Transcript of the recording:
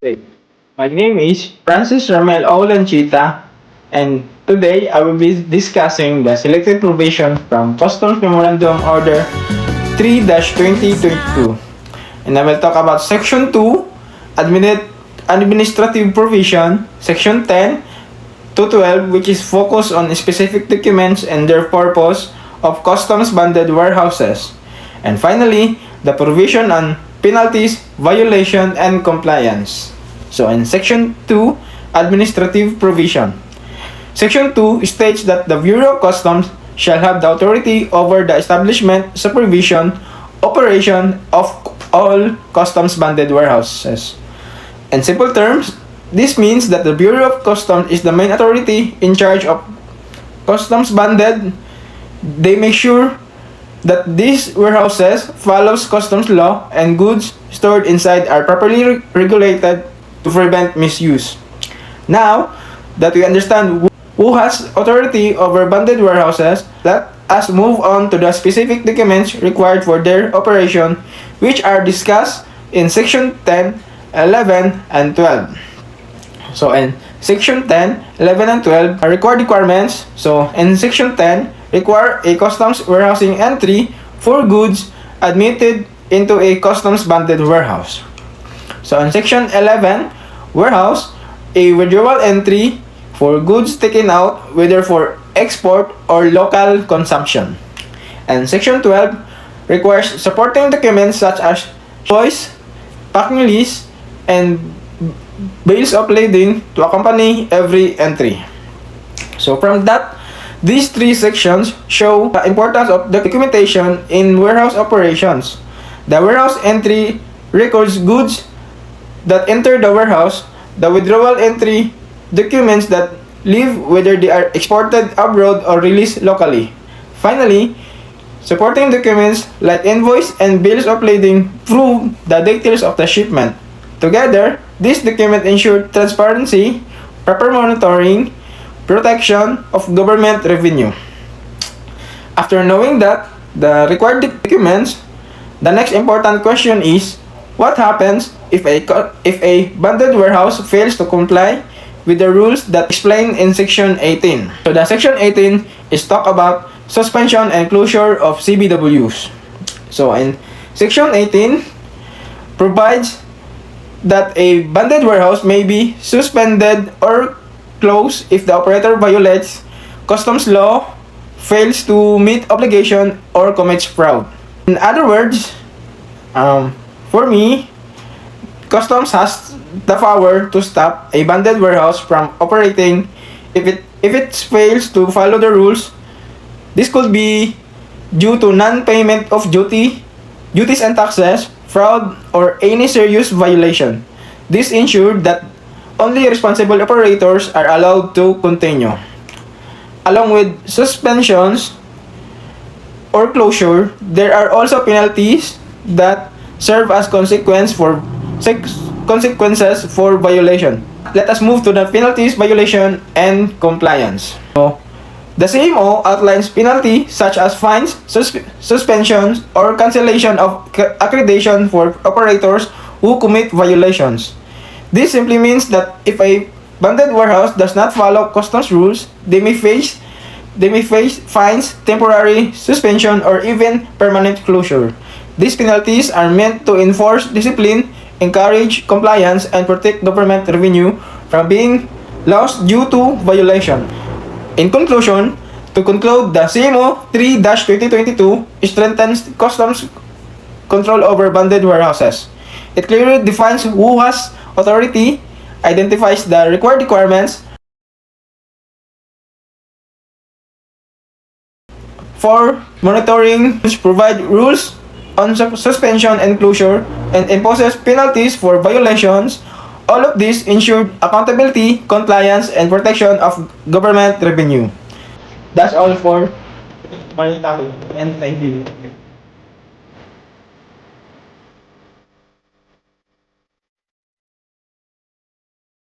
Hey, my name is Francis Ramel Olanchita, and today I will be discussing the selected provision from Customs Memorandum Order 3-2022. And I will talk about Section 2, Administrative Provision, Section 10 to 12, which is focused on specific documents and their purpose of customs bonded warehouses. And finally, the provision on penalties, violation, and compliance. So in Section 2, Administrative Provision. Section 2 states that the Bureau of Customs shall have the authority over the establishment, supervision, operation of all customs bonded warehouses. In simple terms, this means that the Bureau of Customs is the main authority in charge of customs bonded. They make sure that these warehouses follows customs law and goods stored inside are properly regulated to prevent misuse. Now that we understand who has authority over bonded warehouses, let us move on to the specific documents required for their operation, which are discussed in Section 10, 11, and 12. So in Section 10, 11, and 12 are requirements. So in Section 10, require a customs warehousing entry for goods admitted into a customs bonded warehouse. So in Section 11, warehouse, a withdrawal entry for goods taken out whether for export or local consumption. And Section 12 requires supporting documents such as invoice, packing list, and bills of lading to accompany every entry. So from that, these three sections show the importance of the documentation in warehouse operations. The warehouse entry records goods that enter the warehouse. The withdrawal entry documents that leave whether they are exported abroad or released locally. Finally, supporting documents like invoice and bills of lading prove the details of the shipment. Together, these documents ensure transparency, proper monitoring, protection of government revenue. After knowing that the required documents, the next important question is, what happens if a bonded warehouse fails to comply with the rules that explained in Section 18? So the Section 18 is talk about suspension and closure of CBWs. So in Section 18 provides that a bonded warehouse may be suspended or closed if the operator violates customs law, fails to meet obligation, or commits fraud. In other words, for me, customs has the power to stop a bonded warehouse from operating if it fails to follow the rules. This could be due to non-payment of duties and taxes, fraud, or any serious violation. This ensured that only responsible operators are allowed to continue. Along with suspensions or closure, there are also penalties that serve as consequences for violation. Let us move to the penalties, violation, and compliance. So, the CMO outlines penalty such as fines, suspensions, or cancellation of accreditation for operators who commit violations. This simply means that if a bonded warehouse does not follow customs rules, they may face fines, temporary suspension, or even permanent closure. These penalties are meant to enforce discipline, encourage compliance, and protect government revenue from being lost due to violation. In conclusion, to conclude, the CMO 3-2022 strengthens customs control over bonded warehouses. It clearly defines who has authority, identifies the requirements for monitoring, provide rules on suspension and closure, and imposes penalties for violations. All of this ensured accountability, compliance, and protection of government revenue. That's all for my topic, and thank you.